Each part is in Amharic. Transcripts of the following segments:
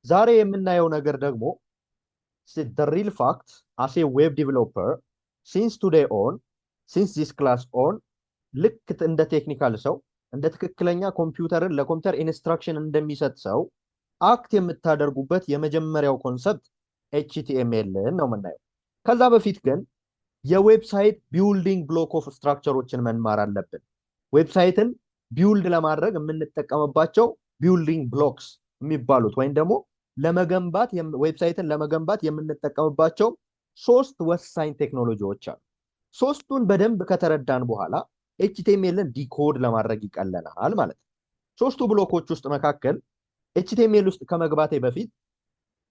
ዛሬ የምናየው ነገር ደግሞ the real fact as a web developer since today on since this class on ልክ እንደ ቴክኒካል ሰው እንደ ትክክለኛ ኮምፒውተርን ለኮምፒውተር ኢንስትራክሽን እንደሚሰጥ ሰው አክት የምታደርጉበት የመጀመሪያው ኮንሰፕት ኤችቲኤምኤል ነው የምናየው። ከዛ በፊት ግን የዌብሳይት ቢልዲንግ ብሎክ ኦፍ ስትራክቸሮችን መማር አለብን። ዌብሳይትን ቢውልድ ለማድረግ የምንጠቀምባቸው ቢልዲንግ ብሎክስ የሚባሉት ወይም ደግሞ ለመገንባት ዌብሳይትን ለመገንባት የምንጠቀምባቸው ሶስት ወሳኝ ቴክኖሎጂዎች አሉ። ሶስቱን በደንብ ከተረዳን በኋላ ኤችቲኤምኤልን ዲኮድ ለማድረግ ይቀለናል ማለት ነው። ሶስቱ ብሎኮች ውስጥ መካከል ኤችቲኤምኤል ውስጥ ከመግባቴ በፊት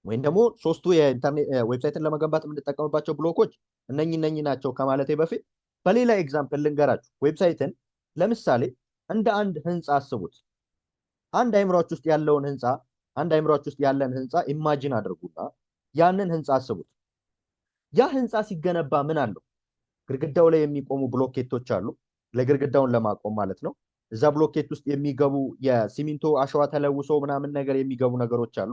ወይም ደግሞ ሶስቱ የኢንተርኔት ዌብሳይትን ለመገንባት የምንጠቀምባቸው ብሎኮች እነኚህ ናቸው ከማለቴ በፊት በሌላ ኤግዛምፕል ልንገራችሁ። ዌብሳይትን ለምሳሌ እንደ አንድ ህንፃ አስቡት። አንድ አይምሯችሁ ውስጥ ያለውን ህንፃ አንድ አይምሯችሁ ውስጥ ያለን ህንፃ ኢማጂን አድርጉና ያንን ህንፃ አስቡት። ያ ህንፃ ሲገነባ ምን አለው? ግድግዳው ላይ የሚቆሙ ብሎኬቶች አሉ፣ ለግድግዳውን ለማቆም ማለት ነው። እዛ ብሎኬት ውስጥ የሚገቡ የሲሚንቶ አሸዋ ተለውሶ ምናምን ነገር የሚገቡ ነገሮች አሉ።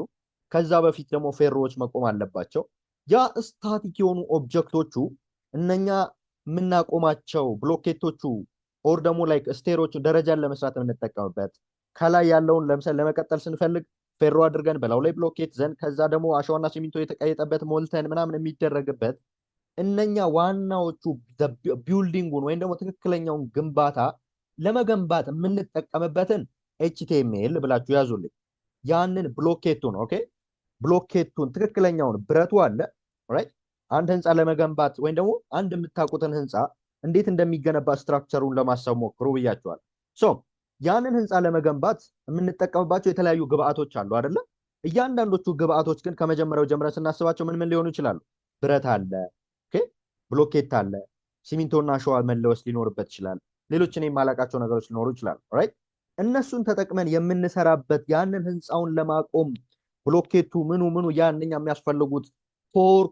ከዛ በፊት ደግሞ ፌሮዎች መቆም አለባቸው። ያ ስታቲክ የሆኑ ኦብጀክቶቹ እነኛ የምናቆማቸው ብሎኬቶቹ ኦር ደግሞ ላይክ ስቴሮች ደረጃን ለመስራት የምንጠቀምበት ከላይ ያለውን ለምሳሌ ለመቀጠል ስንፈልግ ፌሮ አድርገን በላው ላይ ብሎኬት ዘንድ ከዛ ደግሞ አሸዋና ሲሚንቶ የተቀየጠበት ሞልተን ምናምን የሚደረግበት እነኛ ዋናዎቹ ቢልዲንጉን ወይም ደግሞ ትክክለኛውን ግንባታ ለመገንባት የምንጠቀምበትን ኤችቲኤምኤል ብላችሁ ያዙልኝ። ያንን ብሎኬቱን ኦኬ፣ ብሎኬቱን ትክክለኛውን ብረቱ አለ ራይት። አንድ ህንፃ ለመገንባት ወይም ደግሞ አንድ የምታውቁትን ህንፃ እንዴት እንደሚገነባ ስትራክቸሩን ለማሰብ ሞክሩ ብያቸዋል። ያንን ህንፃ ለመገንባት የምንጠቀምባቸው የተለያዩ ግብአቶች አሉ አይደለ? እያንዳንዶቹ ግብአቶች ግን ከመጀመሪያው ጀምረን ስናስባቸው ምን ምን ሊሆኑ ይችላሉ? ብረት አለ፣ ኦኬ፣ ብሎኬት አለ፣ ሲሚንቶና አሸዋ መለወስ ሊኖርበት ይችላል። ሌሎች እኔ የማላውቃቸው ነገሮች ሊኖሩ ይችላሉ ራይት። እነሱን ተጠቅመን የምንሰራበት ያንን ህንፃውን ለማቆም ብሎኬቱ ምኑ ያንኛ የሚያስፈልጉት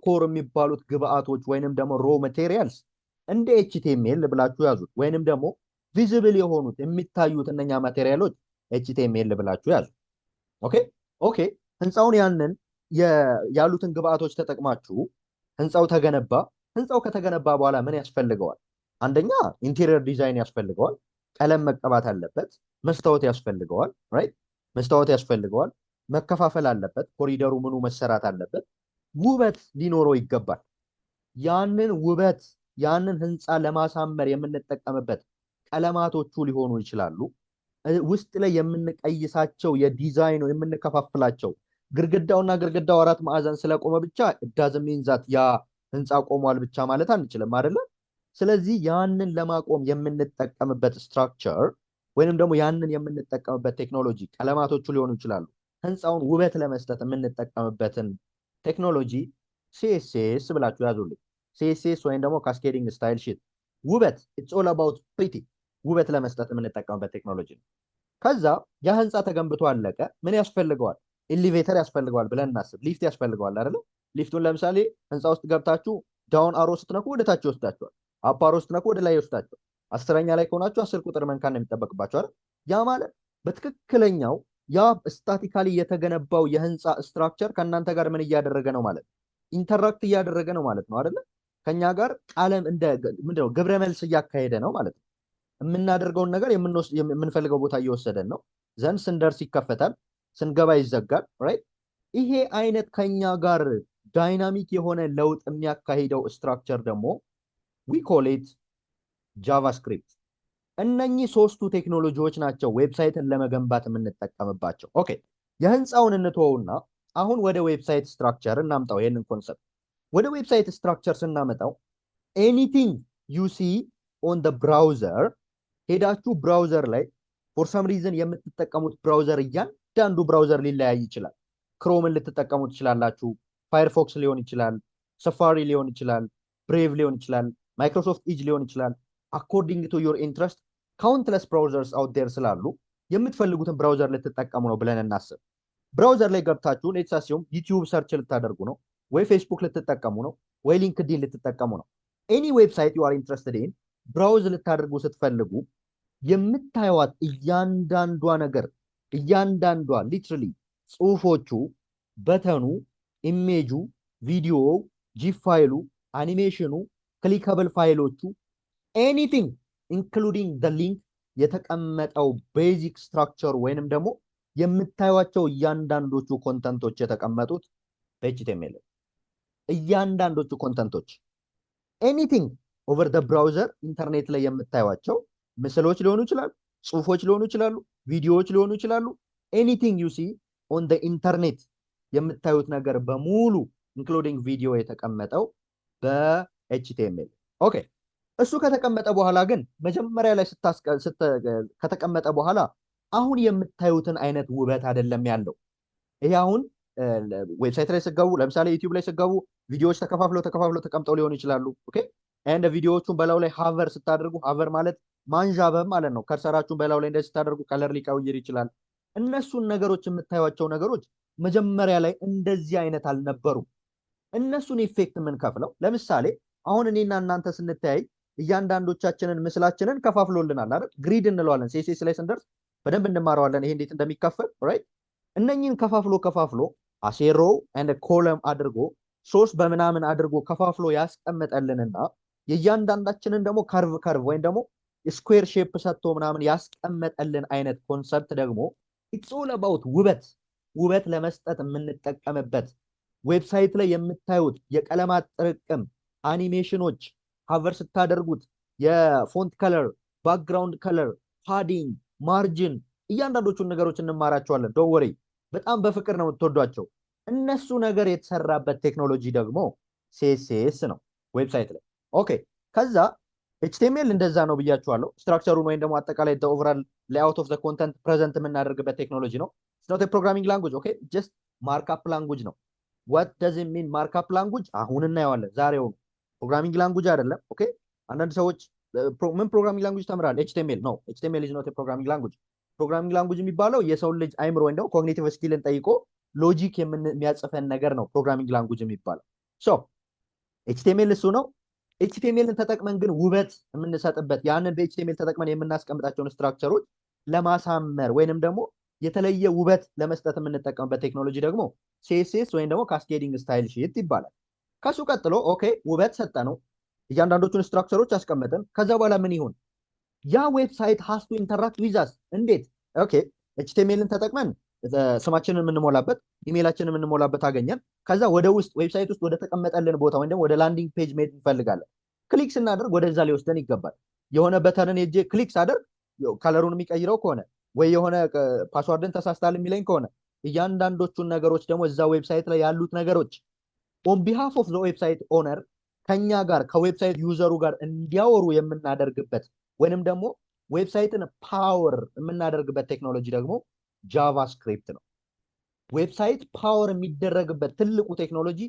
ኮር የሚባሉት ግብአቶች ወይንም ደግሞ ሮ ማቴሪያልስ እንደ ኤችቲኤምኤል ብላችሁ ያዙት። ወይንም ደግሞ ቪዚብል የሆኑት የሚታዩት እነኛ ማቴሪያሎች ኤችቲኤምኤል ብላችሁ ያዙ። ኦኬ ኦኬ። ህንፃውን ያንን ያሉትን ግብአቶች ተጠቅማችሁ ህንፃው ተገነባ። ህንፃው ከተገነባ በኋላ ምን ያስፈልገዋል? አንደኛ ኢንቴሪየር ዲዛይን ያስፈልገዋል። ቀለም መቀባት አለበት። መስታወት ያስፈልገዋል ራይት። መስታወት ያስፈልገዋል። መከፋፈል አለበት። ኮሪደሩ ምኑ መሰራት አለበት። ውበት ሊኖረው ይገባል። ያንን ውበት ያንን ህንፃ ለማሳመር የምንጠቀምበት ቀለማቶቹ ሊሆኑ ይችላሉ። ውስጥ ላይ የምንቀይሳቸው የዲዛይን የምንከፋፍላቸው ግድግዳውና ግድግዳው አራት ማዕዘን ስለቆመ ብቻ ዳዝንት ሚን ዛት ያ ህንፃ ቆሟል ብቻ ማለት አንችልም አይደለ? ስለዚህ ያንን ለማቆም የምንጠቀምበት ስትራክቸር ወይንም ደግሞ ያንን የምንጠቀምበት ቴክኖሎጂ ቀለማቶቹ ሊሆኑ ይችላሉ። ህንፃውን ውበት ለመስጠት የምንጠቀምበትን ቴክኖሎጂ ሲኤስኤስ ብላችሁ ያዙልኝ። ሲኤስኤስ ወይም ደግሞ ካስኬዲንግ ስታይል ሺት ውበት ኢትስ ኦል አባውት ፕሪቲ ውበት ለመስጠት የምንጠቀምበት ቴክኖሎጂ ነው። ከዛ ያ ህንፃ ተገንብቶ አለቀ። ምን ያስፈልገዋል? ኤሊቬተር ያስፈልገዋል ብለን እናስብ። ሊፍት ያስፈልገዋል አይደለ? ሊፍቱን ለምሳሌ ህንፃ ውስጥ ገብታችሁ ዳውን አሮ ስትነኩ ወደ ታች ይወስዳችኋል። አፕ አሮ ስትነኩ ወደ ላይ ይወስዳችኋል። 10ኛ ላይ ከሆናችሁ 10 ቁጥር መንካን ነው የሚጠበቅባችሁ አይደል? ያ ማለት በትክክለኛው ያ ስታቲካሊ የተገነባው የህንፃ ስትራክቸር ከእናንተ ጋር ምን እያደረገ ነው ማለት ኢንተራክት እያደረገ ነው ማለት ነው አይደለ? ከኛ ጋር ቃለም እንደ ምንድነው ግብረ መልስ እያካሄደ ነው ማለት ነው። የምናደርገውን ነገር የምንፈልገው ቦታ እየወሰደን ነው። ዘንድ ስንደርስ ይከፈታል፣ ስንገባ ይዘጋል ራይት። ይሄ አይነት ከኛ ጋር ዳይናሚክ የሆነ ለውጥ የሚያካሂደው ስትራክቸር ደግሞ ዊ ኮል ኢት ጃቫስክሪፕት። እነኚህ ሶስቱ ቴክኖሎጂዎች ናቸው ዌብሳይትን ለመገንባት የምንጠቀምባቸው። ኦኬ፣ የህንፃውን እንተወውና አሁን ወደ ዌብሳይት ስትራክቸር እናምጣው። ይሄንን ኮንሰፕት ወደ ዌብሳይት ስትራክቸር ስናመጣው ኤኒቲንግ ዩ ሲ ኦን ደ ብራውዘር ሄዳችሁ ብራውዘር ላይ ፎር ሰም ሪዝን የምትጠቀሙት ብራውዘር እያንዳንዱ ብራውዘር ሊለያይ ይችላል። ክሮምን ልትጠቀሙ ትችላላችሁ። ፋየርፎክስ ሊሆን ይችላል፣ ሰፋሪ ሊሆን ይችላል፣ ብሬቭ ሊሆን ይችላል፣ ማይክሮሶፍት ኢጅ ሊሆን ይችላል። አኮርዲንግ ቱ ዮር ኢንትረስት ካውንትለስ ብራውዘርስ አውት ዴር ስላሉ የምትፈልጉትን ብራውዘር ልትጠቀሙ ነው ብለን እናስብ። ብራውዘር ላይ ገብታችሁ ሌትስ አስዩም ዩቲዩብ ሰርች ልታደርጉ ነው፣ ወይ ፌስቡክ ልትጠቀሙ ነው፣ ወይ ሊንክዲን ልትጠቀሙ ነው። ኤኒ ዌብሳይት ዩ አር ኢንትረስትድ ኢን ብራውዝ ልታደርጉ ስትፈልጉ የምታዩት እያንዳንዷ ነገር እያንዳንዷ ሊትራሊ ጽሁፎቹ በተኑ፣ ኢሜጁ፣ ቪዲዮው፣ ጂፍ ፋይሉ፣ አኒሜሽኑ፣ ክሊከብል ፋይሎቹ ኤኒቲንግ ኢንክሉዲንግ ደ ሊንክ የተቀመጠው ቤዚክ ስትራክቸሩ ወይንም ደግሞ የምታዩቸው እያንዳንዶቹ ኮንተንቶች የተቀመጡት በኤችቲኤምኤል እያንዳንዶቹ ኮንተንቶች ኤኒቲንግ ኦቨር ደ ብራውዘር ኢንተርኔት ላይ የምታዩቸው ምስሎች ሊሆኑ ይችላሉ፣ ጽሁፎች ሊሆኑ ይችላሉ፣ ቪዲዮዎች ሊሆኑ ይችላሉ። ኤኒቲንግ ዩ ሲ ኦን ደ ኢንተርኔት የምታዩት ነገር በሙሉ ኢንክሉዲንግ ቪዲዮ የተቀመጠው በኤችቲኤምኤል። ኦኬ እሱ ከተቀመጠ በኋላ ግን መጀመሪያ ላይ ከተቀመጠ በኋላ አሁን የምታዩትን አይነት ውበት አይደለም ያለው። ይሄ አሁን ዌብሳይት ላይ ስገቡ ለምሳሌ ዩቲዩብ ላይ ስገቡ ቪዲዮዎች ተከፋፍለው ተቀምጠው ሊሆኑ ይችላሉ። ኦኬ እንደ ቪዲዮዎቹን በላው ላይ ሃቨር ስታደርጉ፣ ሃቨር ማለት ማንዣበብ ማለት ነው። ከርሰራችሁን በላው ላይ እንደዚህ ስታደርጉ ከለር ሊቀይር ይችላል። እነሱን ነገሮች የምታዩቸው ነገሮች መጀመሪያ ላይ እንደዚህ አይነት አልነበሩም። እነሱን ኢፌክት የምንከፍለው ለምሳሌ አሁን እኔና እናንተ ስንተያይ እያንዳንዶቻችንን ምስላችንን ከፋፍሎልናል አይደል? ግሪድ እንለዋለን። ሴሴስ ላይ ስንደርስ በደንብ እንማረዋለን ይሄ እንዴት እንደሚከፈል ራይት። እነኚህን ከፋፍሎ አሴሮ and ኮለም አድርጎ ሶስት በምናምን አድርጎ ከፋፍሎ ያስቀመጠልንና የእያንዳንዳችንን ደግሞ ከርቭ ወይም ደግሞ ስኩዌር ሼፕ ሰጥቶ ምናምን ያስቀመጠልን አይነት ኮንሰፕት ደግሞ ኢትስ ኦል አባውት ውበት ለመስጠት የምንጠቀምበት ዌብሳይት ላይ የምታዩት የቀለማት ጥርቅም፣ አኒሜሽኖች፣ ሃቨር ስታደርጉት የፎንት ከለር፣ ባክግራውንድ ከለር፣ ፓዲንግ፣ ማርጅን እያንዳንዶቹን ነገሮች እንማራቸዋለን። ዶንት ወሪ በጣም በፍቅር ነው የምትወዷቸው። እነሱ ነገር የተሰራበት ቴክኖሎጂ ደግሞ ሲኤስኤስ ነው ዌብሳይት ላይ። ኦኬ ከዛ ኤችቲኤምኤል እንደዛ ነው ብያችኋለሁ። ስትራክቸሩን ወይም ደግሞ አጠቃላይ ኦቨራል ሌአውት ኦፍ ዘ ኮንተንት ፕሬዘንት የምናደርግበት ቴክኖሎጂ ነው። ኢትስ ኖት ኤ ፕሮግራሚንግ ላንጉጅ ኦኬ ጀስት ማርክአፕ ላንጉጅ ነው። ዋት ዳዝ ኢት ሚን ማርክአፕ ላንጉጅ? አሁን እናየዋለን ዛሬው። ፕሮግራሚንግ ላንጉጅ አይደለም። ኦኬ አንዳንድ ሰዎች ምን ፕሮግራሚንግ ላንጉጅ ተምራል? ኤችቲኤምኤል ነው። ኤችቲኤምኤል ኢዝ ኖት ኤ ፕሮግራሚንግ ላንጉጅ። ፕሮግራሚንግ ላንጉጅ የሚባለው የሰው ልጅ አይምሮ ወይም ደግሞ ኮግኒቲቭ ስኪልን ጠይቆ ሎጂክ የሚያጽፈን ነገር ነው ፕሮግራሚንግ ላንጉጅ የሚባለው። ሶ ኤችቲኤምኤል እሱ ነው። ኤችቲኤምኤልን ተጠቅመን ግን ውበት የምንሰጥበት ያንን በኤችቲኤምኤል ተጠቅመን የምናስቀምጣቸውን ስትራክቸሮች ለማሳመር ወይንም ደግሞ የተለየ ውበት ለመስጠት የምንጠቀምበት ቴክኖሎጂ ደግሞ ሲኤስኤስ ወይም ደግሞ ካስኬዲንግ ስታይል ሺት ይባላል። ከሱ ቀጥሎ ኦኬ ውበት ሰጠ ነው፣ እያንዳንዶቹን ስትራክቸሮች አስቀመጥን። ከዛ በኋላ ምን ይሁን? ያ ዌብሳይት ሃስ ቱ ኢንተራክት ዊዛስ። እንዴት? ኦኬ ኤችቲኤምኤልን ተጠቅመን ስማችንን የምንሞላበት ኢሜይላችንን የምንሞላበት አገኘን። ከዛ ወደ ውስጥ ዌብሳይት ውስጥ ወደ ተቀመጠልን ቦታ ወይም ደግሞ ወደ ላንዲንግ ፔጅ መሄድ እንፈልጋለን። ክሊክ ስናደርግ ወደዛ ሊወስደን ይገባል። የሆነ በተንን ሄጄ ክሊክ ሳደርግ ከለሩን የሚቀይረው ከሆነ ወይ የሆነ ፓስዋርድን ተሳስታል የሚለኝ ከሆነ እያንዳንዶቹን ነገሮች ደግሞ እዛ ዌብሳይት ላይ ያሉት ነገሮች ኦን ቢሃፍ ኦፍ ዘ ዌብሳይት ኦነር ከኛ ጋር ከዌብሳይት ዩዘሩ ጋር እንዲያወሩ የምናደርግበት ወይንም ደግሞ ዌብሳይትን ፓወር የምናደርግበት ቴክኖሎጂ ደግሞ ጃቫስክሪፕት ነው። ዌብሳይት ፓወር የሚደረግበት ትልቁ ቴክኖሎጂ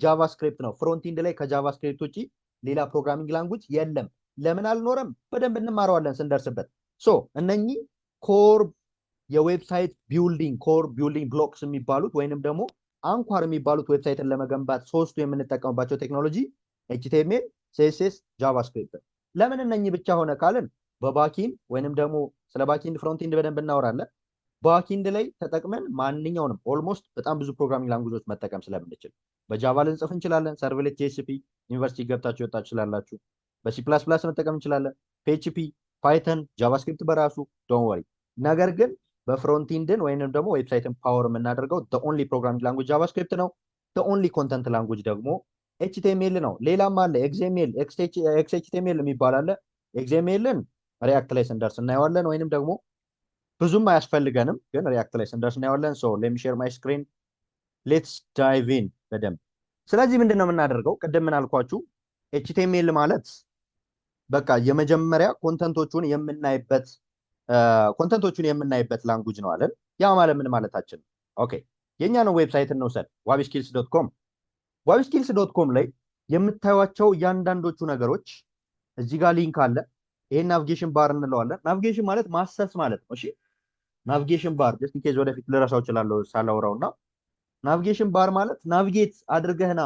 ጃቫስክሪፕት ነው። ፍሮንቲንድ ላይ ከጃቫስክሪፕት ውጭ ሌላ ፕሮግራሚንግ ላንጉጅ የለም። ለምን አልኖረም? በደንብ እንማረዋለን ስንደርስበት። ሶ እነኚህ ኮር የዌብሳይት ኮር ቢልዲንግ ብሎክስ የሚባሉት ወይንም ደግሞ አንኳር የሚባሉት ዌብሳይትን ለመገንባት ሶስቱ የምንጠቀምባቸው ቴክኖሎጂ ኤችቲኤምኤል፣ ሲኤስኤስ፣ ጃቫስክሪፕት። ለምን እነኚህ ብቻ ሆነ ካልን በባኪንድ ወይንም ደግሞ ስለ ባኪንድ ፍሮንቲንድ በደንብ እናወራለን። ባኪንድ ላይ ተጠቅመን ማንኛውንም ኦልሞስት በጣም ብዙ ፕሮግራሚንግ ላንጉጆች መጠቀም ስለምንችል በጃቫ ልንጽፍ እንችላለን። ሰርቭሌት ጄኤስፒ ዩኒቨርሲቲ ገብታችሁ የወጣችሁ ስላላችሁ በሲ ፕላስ ፕላስ መጠቀም እንችላለን። ፒኤችፒ፣ ፓይተን፣ ጃቫስክሪፕት በራሱ ዶንት ወሪ። ነገር ግን በፍሮንቲንድን ወይንም ደግሞ ዌብሳይትን ፓወር የምናደርገው ኦንሊ ፕሮግራሚንግ ላንጉጅ ጃቫስክሪፕት ነው። ኦንሊ ኮንተንት ላንጉጅ ደግሞ ኤችቲኤምኤል ነው። ሌላም አለ ኤክስኤምኤል፣ ኤክስኤችቲኤምኤል የሚባል አለ። ኤክስኤምኤልን ሪያክት ላይ ስንደርስ እናየዋለን ወይንም ደግሞ ብዙም አያስፈልገንም፣ ግን ሪያክት ላይ ስንደርስ እናየዋለን። ሶ ሌት ሚ ሼር ማይ ስክሪን ሌትስ ዳይቭ ኢን በደንብ። ስለዚህ ምንድን ነው የምናደርገው? ቅድም ምን አልኳችሁ? ኤችቲኤምኤል ማለት በቃ የመጀመሪያ ኮንተንቶቹን የምናይበት ላንጉጅ ነው አለን። ያ ማለት ምን ማለታችን? ኦኬ የኛ ነው ዌብሳይት እንውሰድ፣ ዋቢስኪልስ.com። ዋቢስኪልስ.com ላይ የምታዩቸው እያንዳንዶቹ ነገሮች እዚህ ጋር ሊንክ አለ። ይሄን ናቪጌሽን ባር እንለዋለን። ናቪጌሽን ማለት ማሰስ ማለት ነው። እሺ ናቪጌሽን ባር ጀስት ኢን ኬዝ ወደፊት ልረሳው እችላለሁ ሳላወራውና፣ ናቪጌሽን ባር ማለት ናቪጌት አድርገህና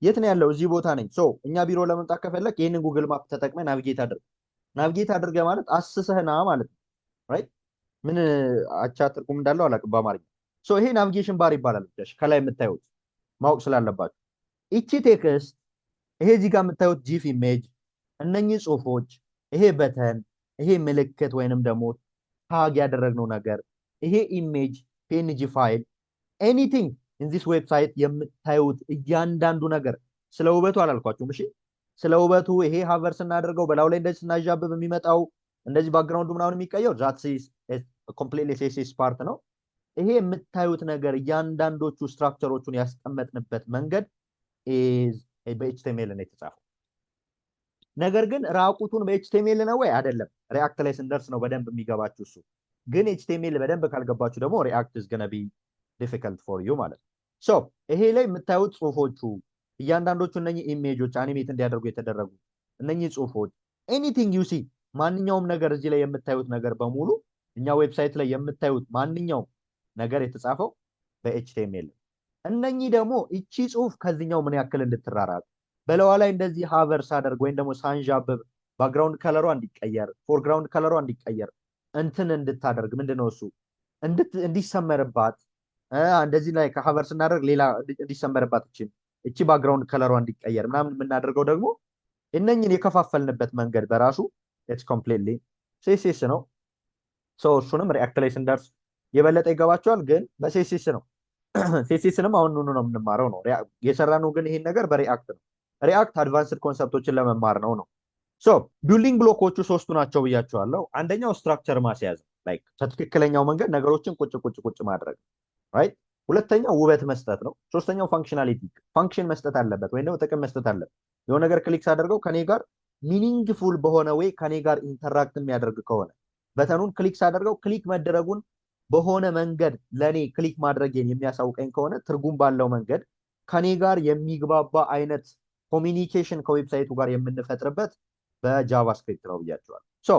የት ነው ያለው? እዚህ ቦታ ነኝ። ሶ እኛ ቢሮ ለመምጣት ከፈለክ ይሄንን ጉግል ማፕ ተጠቅመህ ናቪጌት አድርግ። ናቪጌት አድርገህ ማለት አስሰህና ማለት ነው። ራይት ምን አቻ ትርጉም እንዳለው አላውቅም በአማርኛ። ሶ ይሄ ናቪጌሽን ባር ይባላል። ከላይ የምታዩት ማወቅ ስላለባችሁ እቺ ቴክስት፣ ይሄ እዚህ ጋር የምታዩት ጂፍ ኢሜጅ፣ እነኚህ ጽሁፎች፣ ይሄ በተን፣ ይሄ ምልክት ወይንም ደግሞ ታግ ያደረግነው ነገር፣ ይሄ ኢሜጅ ፒኤንጂ ፋይል፣ ኤኒቲንግ ኢን ዚስ ዌብሳይት የምታዩት እያንዳንዱ ነገር ስለ ውበቱ አላልኳችሁም። እሺ ስለ ውበቱ ይሄ ሀቨር ስናደርገው በላዩ ላይ እንደዚህ ስናዣብብ የሚመጣው እንደዚህ ባክግራውንዱ ምናምን የሚቀየው ዛት ኮምፕሊትሊ ሲኤስኤስ ፓርት ነው። ይሄ የምታዩት ነገር እያንዳንዶቹ ስትራክቸሮቹን ያስቀመጥንበት መንገድ በኤችቲኤምኤል ነው የተጻፈው። ነገር ግን ራቁቱን በኤችቲኤምኤል ነው ወይ አይደለም። ሪአክት ላይ ስንደርስ ነው በደንብ የሚገባችሁ እሱ። ግን ኤችቲኤምኤል በደንብ ካልገባችሁ ደግሞ ሪአክት is gonna be difficult for you ማለት ነው። ሶ ይሄ ላይ የምታዩት ጽሁፎቹ እያንዳንዶቹ እነኚህ ኢሜጆች አኒሜት እንዲያደርጉ የተደረጉ እነኚህ ጽሁፎች ኤኒቲንግ ዩ ሲ ማንኛውም ነገር እዚህ ላይ የምታዩት ነገር በሙሉ እኛ ዌብሳይት ላይ የምታዩት ማንኛውም ነገር የተጻፈው በኤችቲኤምኤል። እነኚህ ደግሞ እቺ ጽሁፍ ከዚህኛው ምን ያክል እንድትራራቅ በለዋ ላይ እንደዚህ ሀቨር ሳደርግ ወይም ደግሞ ሳንዣብብ ባክግራውንድ ከለሯ እንዲቀየር ፎርግራውንድ ከለሯ እንዲቀየር እንትን እንድታደርግ ምንድነው እሱ እንዲሰመርባት እንደዚህ ላይ ከሀቨር ስናደርግ ሌላ እንዲሰመርባት እቺ ባክግራውንድ ከለሯ እንዲቀየር ምናምን የምናደርገው ደግሞ እነኝን የከፋፈልንበት መንገድ በራሱ ኢትስ ኮምፕሊትሊ ሲኤስኤስ ነው። ሶ እሱንም ሪአክት ላይ ስንደርስ የበለጠ ይገባቸዋል። ግን በሲኤስኤስ ነው። ሲኤስኤስንም አሁን ነው የምንማረው ነው የሰራነው። ግን ይሄን ነገር በሪአክት ነው። ሪአክት አድቫንስድ ኮንሰፕቶችን ለመማር ነው። ሶ ቢልዲንግ ብሎኮቹ ሶስቱ ናቸው ብያቸዋለሁ። አንደኛው ስትራክቸር ማስያዝ ላይክ በትክክለኛው መንገድ ነገሮችን ቁጭ ማድረግ ራይት። ሁለተኛው ውበት መስጠት ነው። ሶስተኛው ፋንክሽናሊቲ ፋንክሽን መስጠት አለበት ወይም ደግሞ ጥቅም መስጠት አለበት። የሆነ ነገር ክሊክ ሳደርገው ከኔ ጋር ሚኒንግፉል በሆነ ወይ ከኔ ጋር ኢንተራክት የሚያደርግ ከሆነ በተኑን ክሊክ ሳደርገው ክሊክ መደረጉን በሆነ መንገድ ለኔ ክሊክ ማድረጌን የሚያሳውቀኝ ከሆነ ትርጉም ባለው መንገድ ከኔ ጋር የሚግባባ አይነት ኮሚኒኬሽን ከዌብሳይቱ ጋር የምንፈጥርበት በጃቫስክሪፕት ነው ብያቸዋል። ሶ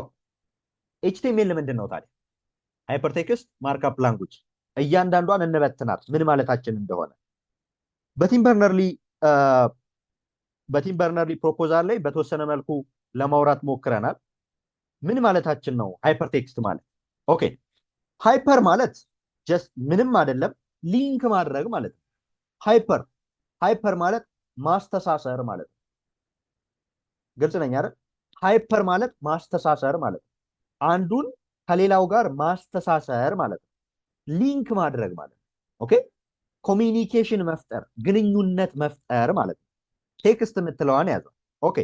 ኤችቲኤምኤል ምንድን ነው ታዲያ? ሃይፐርቴክስት ማርክአፕ ላንጉጅ። እያንዳንዷን እንበትናት ምን ማለታችን እንደሆነ በቲም በርነርሊ ፕሮፖዛል ላይ በተወሰነ መልኩ ለማውራት ሞክረናል። ምን ማለታችን ነው ሃይፐርቴክስት ማለት? ኦኬ ሃይፐር ማለት ጀስት ምንም አይደለም ሊንክ ማድረግ ማለት ነው። ሃይፐር ማለት ማስተሳሰር ማለት ነው። ግልጽ ነኝ አይደል? ሃይፐር ማለት ማስተሳሰር ማለት ነው። አንዱን ከሌላው ጋር ማስተሳሰር ማለት ነው። ሊንክ ማድረግ ማለት ነው። ኦኬ ኮሚኒኬሽን መፍጠር፣ ግንኙነት መፍጠር ማለት ነው። ቴክስት የምትለዋን ያዘው። ኦኬ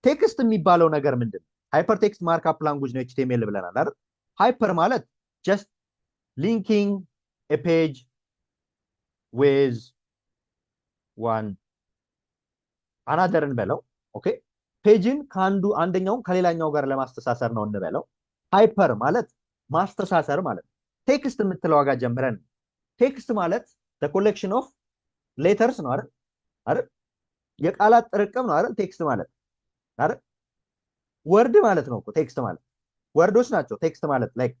ቴክስት የሚባለው ነገር ምንድን ነው? ሃይፐር ቴክስት ማርክአፕ ላንጉጅ ነው ኤችቲኤምኤል ብለናል አይደል? ሃይፐር ማለት ጀስት ሊንኪንግ ኤ ፔጅ ዊዝ ዋን አናደርን በለው። ኦኬ ፔጅን አንደኛውን ከሌላኛው ጋር ለማስተሳሰር ነው እንበለው። ሃይፐር ማለት ማስተሳሰር ማለት ነው። ቴክስት የምትለው ጋር ጀምረን ቴክስት ማለት ኮሌክሽን ኦፍ ሌተርስ ነው አይደል? የቃላት ጥርቅም ነው አይደል? ቴክስት ማለት አይደል? ወርድ ማለት ነው እኮ ቴክስት ማለት ወርዶች ናቸው። ቴክስት ማለት ላይክ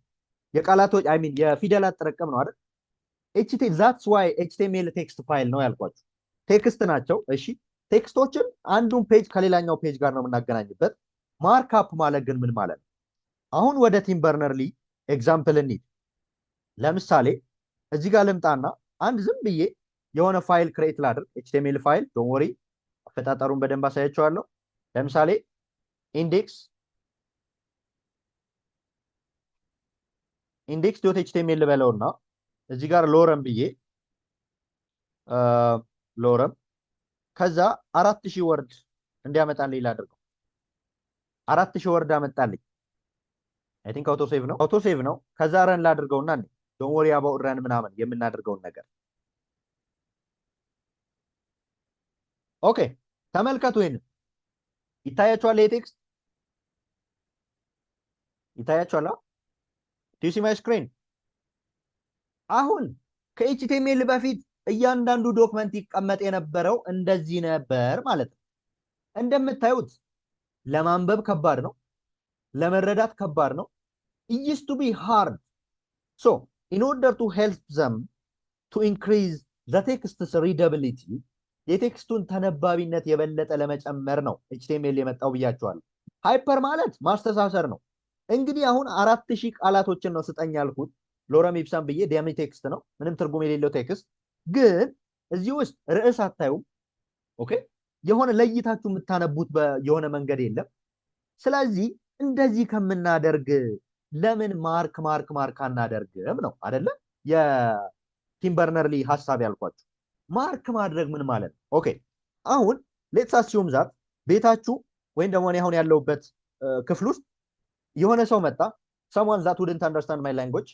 የቃላቶች የፊደላት ጥርቅም ነው አይደል? ዛትስ ዋይ ኤችቲኤምኤል ቴክስት ፋይል ነው ያልኳችሁ። ቴክስት ናቸው። እሺ ቴክስቶችን አንዱን ፔጅ ከሌላኛው ፔጅ ጋር ነው የምናገናኝበት። ማርክአፕ ማለት ግን ምን ማለት ነው? አሁን ወደ ቲም በርነርሊ ኤግዛምፕል እንሂድ። ለምሳሌ እዚህ ጋር ልምጣና አንድ ዝም ብዬ የሆነ ፋይል ክሬት ላድርግ። ኤችቲኤምኤል ፋይል ዶንት ወሪ፣ አፈጣጠሩን በደንብ አሳያቸዋለሁ። ለምሳሌ ኢንዴክስ ዶት ኤችቲኤምኤል በለውና እዚህ ጋር ሎረም ብዬ ሎረም ከዛ 4000 ወርድ እንዲያመጣልኝ ላድርገው። 4000 ወርድ አመጣልኝ። አይ ቲንክ አውቶ ሴቭ ነው። ከዛ ረን ላድርገውና ዶንት ወሪ አባውት ረን ምናምን የምናደርገውን ነገር ኦኬ ተመልከቱ። ይሄን ይታያችኋል? ይሄ ቴክስት ይታያችኋል? ዱ ዩ ሲ ማይ ስክሪን? አሁን ከኤችቲኤምኤል በፊት እያንዳንዱ ዶክመንት ይቀመጥ የነበረው እንደዚህ ነበር ማለት ነው። እንደምታዩት ለማንበብ ከባድ ነው፣ ለመረዳት ከባድ ነው። it used to be hard. So in order to help them to increase the text's readability, የቴክስቱን ተነባቢነት የበለጠ ለመጨመር ነው ኤችቲኤምኤል የመጣው ብያቸዋለሁ። ሃይፐር ማለት ማስተሳሰር ነው። እንግዲህ አሁን 4000 ቃላቶችን ነው ስጠኝ ያልኩት። ሎረም ኢፕሳም ብዬ ዳሚ ቴክስት ነው፣ ምንም ትርጉም የሌለው ቴክስት። ግን እዚህ ውስጥ ርዕስ አታዩም። ኦኬ የሆነ ለይታችሁ የምታነቡት የሆነ መንገድ የለም። ስለዚህ እንደዚህ ከምናደርግ ለምን ማርክ ማርክ ማርክ አናደርግም ነው አይደለ? የቲም በርነርሊ ሀሳብ ያልኳችሁ ማርክ ማድረግ ምን ማለት ነው? ኦኬ አሁን ሌትስ አስዩም ዛት ቤታችሁ ወይም ደግሞ እኔ አሁን ያለሁበት ክፍል ውስጥ የሆነ ሰው መጣ። ሰሞን ዛት ውድንት አንደርስታንድ ማይ ላንጉጅ፣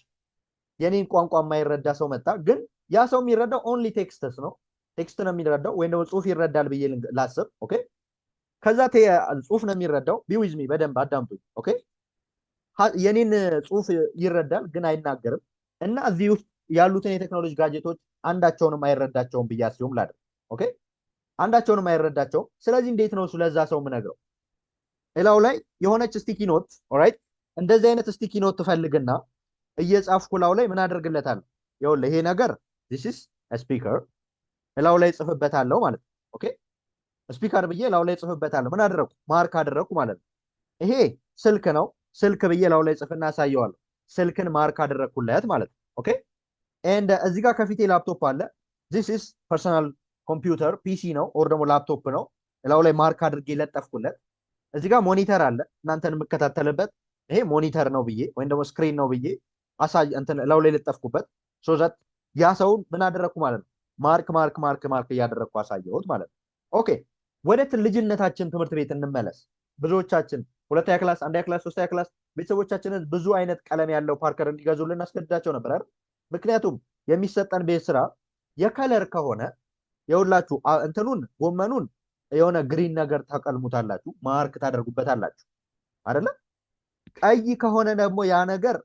የኔን ቋንቋ የማይረዳ ሰው መጣ። ግን ያ ሰው የሚረዳው ኦንሊ ቴክስትስ ነው፣ ቴክስት ነው የሚረዳው፣ ወይም ደግሞ ጽሁፍ ይረዳል ብዬ ላስብ። ኦኬ ከዛ ጽሁፍ ነው የሚረዳው። ቢዊዝሚ በደንብ አዳምጡኝ። ኦኬ የኔን ጽሁፍ ይረዳል ግን አይናገርም። እና እዚህ ውስጥ ያሉትን የቴክኖሎጂ ጋጀቶች አንዳቸውንም አይረዳቸውም ብዬ አስዩም ላድርግ። ኦኬ አንዳቸውንም አይረዳቸውም። ስለዚህ እንዴት ነው ስለዛ ሰው የምነግረው? እላው ላይ የሆነች ስቲኪ ኖት፣ ኦራይት እንደዚህ አይነት ስቲኪ ኖት ትፈልግና እየጻፍኩ ላው ላይ ምን አደርግለታለሁ? ይኸውልህ ይሄ ነገር this is a speaker እላው ላይ ጽፍበታለሁ ማለት ነው። ኦኬ ስፒከር ብዬ ላው ላይ ጽፍበታለሁ። ምን አደረኩ? ማርክ አደረኩ ማለት ነው። ይሄ ስልክ ነው፣ ስልክ ብዬ ላው ላይ ጽፍና አሳየዋለሁ። ስልክን ማርክ አደረኩለት ማለት ነው። ኦኬ ኤንድ እዚህ ጋር ከፊቴ ላፕቶፕ አለ። this is personal ኮምፒውተር ፒሲ ነው ኦር ደግሞ ላፕቶፕ ነው። ላው ላይ ማርክ አድርጌ ለጠፍኩለት። እዚህ ጋር ሞኒተር አለ እናንተን የምከታተልበት፣ ይሄ ሞኒተር ነው ብዬ ወይም ደግሞ ስክሪን ነው ብዬ ላው ላይ ለጠፍኩበት። ሶ ዛት ያ ሰውን ምን አደረኩ ማለት ነው? ማርክ ማርክ ማርክ ማርክ እያደረግኩ አሳየሁት ማለት ነው። ኦኬ ወደ ልጅነታችን ትምህርት ቤት እንመለስ። ብዙዎቻችን ሁለተኛ ክላስ፣ አንደኛ ክላስ፣ ሶስተኛ ክላስ ቤተሰቦቻችንን ብዙ አይነት ቀለም ያለው ፓርከር እንዲገዙልን እናስገድዳቸው ነበር አይደል? ምክንያቱም የሚሰጠን ቤት ስራ የከለር ከሆነ የሁላችሁ እንትኑን ጎመኑን የሆነ ግሪን ነገር ታቀልሙታላችሁ፣ ማርክ ታደርጉበታላችሁ አይደለ? ቀይ ከሆነ ደግሞ ያ ነገር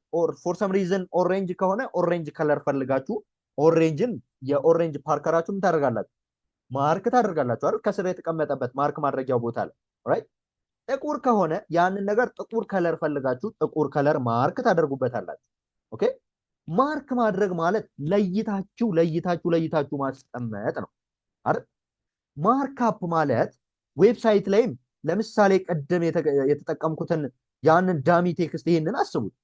ፎር ሰም ሪዝን ኦሬንጅ ከሆነ ኦሬንጅ ከለር ፈልጋችሁ ኦሬንጅን የኦሬንጅ ፓርከራችሁን ታደርጋላችሁ፣ ማርክ ታደርጋላችሁ አይደል? ከስር የተቀመጠበት ማርክ ማድረጊያው ቦታ ላይ ራይት። ጥቁር ከሆነ ያንን ነገር ጥቁር ከለር ፈልጋችሁ ጥቁር ከለር ማርክ ታደርጉበታላችሁ። ኦኬ ማርክ ማድረግ ማለት ለይታችሁ ለይታችሁ ለይታችሁ ማስቀመጥ ነው አይደል? ማርክአፕ ማለት ዌብሳይት ላይም ለምሳሌ ቀደም የተጠቀምኩትን ያንን ዳሚ ቴክስት ይሄንን አስቡት።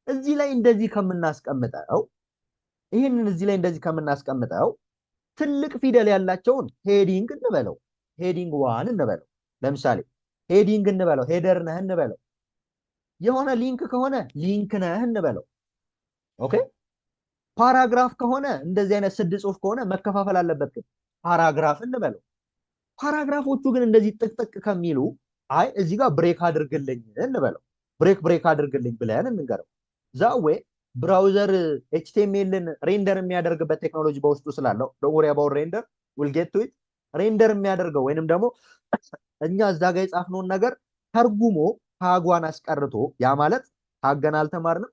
እዚህ ላይ እንደዚህ ከምናስቀምጠው ይሄንን እዚህ ላይ እንደዚህ ከምናስቀምጠው ትልቅ ፊደል ያላቸውን ሄዲንግ እንበለው፣ ሄዲንግ ዋን እንበለው። ለምሳሌ ሄዲንግ እንበለው፣ ሄደር ነህ እንበለው። የሆነ ሊንክ ከሆነ ሊንክ ነህ እንበለው። ኦኬ ፓራግራፍ ከሆነ እንደዚህ አይነት ስድ ጽሁፍ ከሆነ መከፋፈል አለበት፣ ግን ፓራግራፍ እንበለው። ፓራግራፎቹ ግን እንደዚህ ጥቅጥቅ ከሚሉ አይ እዚህ ጋር ብሬክ አድርግልኝ እንበለው። ብሬክ አድርግልኝ ብለን እንንገረው። ዛዌ ብራውዘር ኤችቲኤምኤልን ሬንደር የሚያደርግበት ቴክኖሎጂ በውስጡ ስላለው ዶንት አባውት ሬንደር ዊል ጌት ቱ ኢት። ሬንደር የሚያደርገው ወይንም ደግሞ እኛ እዛ ጋር የጻፍነውን ነገር ተርጉሞ ታጓን አስቀርቶ፣ ያ ማለት ታገን አልተማርንም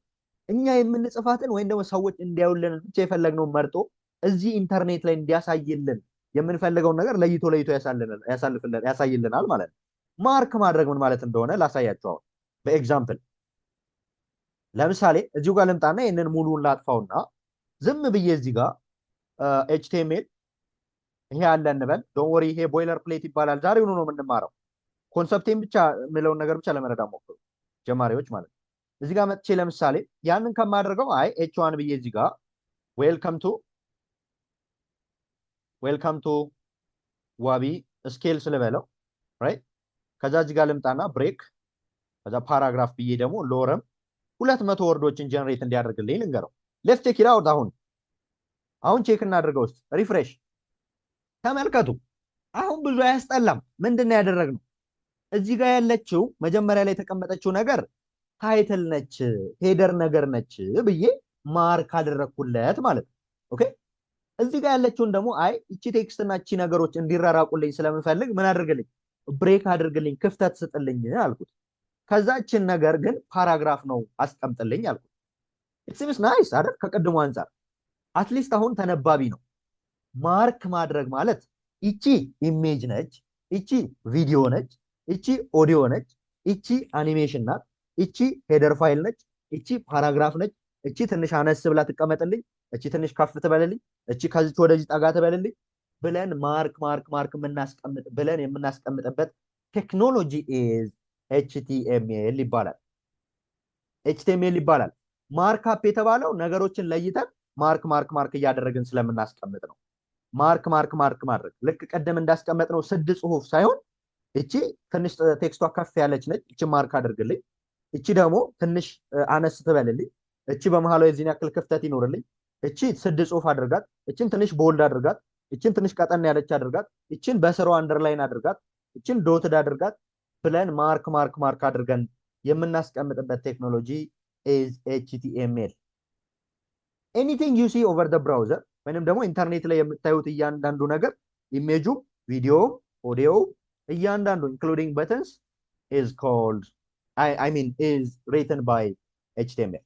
እኛ የምንጽፋትን ወይም ደግሞ ሰዎች እንዲያዩልን ብቻ የፈለግነውን መርጦ እዚህ ኢንተርኔት ላይ እንዲያሳይልን የምንፈልገውን ነገር ለይቶ ያሳይልናል ማለት ነው። ማርክ ማድረግ ምን ማለት እንደሆነ ላሳያችሁ አሁን በኤግዛምፕል። ለምሳሌ እዚሁ ጋር ልምጣና ይህንን ሙሉውን ላጥፋውና ዝም ብዬ እዚህ ጋር ኤችቲኤምኤል ይሄ አለ እንበል። ዶንት ወሪ ይሄ ቦይለር ፕሌት ይባላል። ዛሬውኑ ነው የምንማረው። ኮንሰፕቴን ብቻ የምለውን ነገር ብቻ ለመረዳት ሞክሩ ጀማሪዎች ማለት ነው። እዚህ ጋር መጥቼ ለምሳሌ ያንን ከማደርገው አይ ኤች1 ብዬ እዚህ ጋር ዌልካም ቱ ዋቢ ስኬል ስለበለው ራይት። ከዛ እዚህ ጋር ልምጣና ብሬክ፣ ከዛ ፓራግራፍ ብዬ ደግሞ ሎረም 200 ወርዶችን ጀነሬት እንዲያደርግልኝ ልንገረው። ሌትስ ቼክ ኢት አውት። አሁን ቼክ እናድርገው ውስጥ ሪፍሬሽ ተመልከቱ። አሁን ብዙ አያስጠላም። ምንድነው ያደረግነው? እዚህ ጋር ያለችው መጀመሪያ ላይ የተቀመጠችው ነገር ታይትል ነች፣ ሄደር ነገር ነች ብዬ ማርክ አደረግኩለት ማለት ነው። ኦኬ እዚህ ጋር ያለችውን ደግሞ አይ እቺ ቴክስትና እቺ ነገሮች እንዲራራቁልኝ ስለምፈልግ ምን አድርግልኝ? ብሬክ አድርግልኝ፣ ክፍተት ስጥልኝ አልኩት። ከዛ እችን ነገር ግን ፓራግራፍ ነው አስቀምጥልኝ አልኩት። ኢትስ ናይስ አይደል? ከቅድሙ አንፃር አትሊስት አሁን ተነባቢ ነው። ማርክ ማድረግ ማለት እቺ ኢሜጅ ነች፣ እቺ ቪዲዮ ነች፣ እቺ ኦዲዮ ነች፣ እቺ አኒሜሽን ናት፣ እቺ ሄደር ፋይል ነች፣ እቺ ፓራግራፍ ነች፣ እቺ ትንሽ አነስ ብላ ትቀመጥልኝ፣ እቺ ትንሽ ከፍ ትበልልኝ፣ እቺ ከዚች ወደዚህ ጠጋ ትበልልኝ ብለን ማርክ የምናስቀምጥበት ቴክኖሎጂ ኢዝ ኤችቲኤምኤል ይባላል። ማርክአፕ የተባለው ነገሮችን ለይተን ማርክ እያደረግን ስለምናስቀምጥ ነው። ማርክ ማድረግ ልክ ቀደም እንዳስቀመጥነው ስድ ጽሁፍ ሳይሆን እቺ ትንሽ ቴክስቷ ከፍ ያለች ነች፣ እቺ ማርክ አድርግልኝ፣ እቺ ደግሞ ትንሽ አነስ ትበልልኝ፣ እቺ በመሃላዊ የዚህን ያክል ክፍተት ይኖርልኝ፣ እቺ ስድ ጽሁፍ አድርጋት፣ እቺን ትንሽ ቦልድ አድርጋት፣ እቺን ትንሽ ቀጠን ያለች አድርጋት፣ እቺን በስራው አንደርላይን አድርጋት፣ እቺን ዶትድ አድርጋት ብለን ማርክ አድርገን የምናስቀምጥበት ቴክኖሎጂ is HTML. Anything you see over the browser ወይንም ደግሞ ኢንተርኔት ላይ የምታዩት እያንዳንዱ ነገር ኢሜጁ፣ ቪዲዮ፣ ኦዲዮ እያንዳንዱ including buttons is called is written by HTML.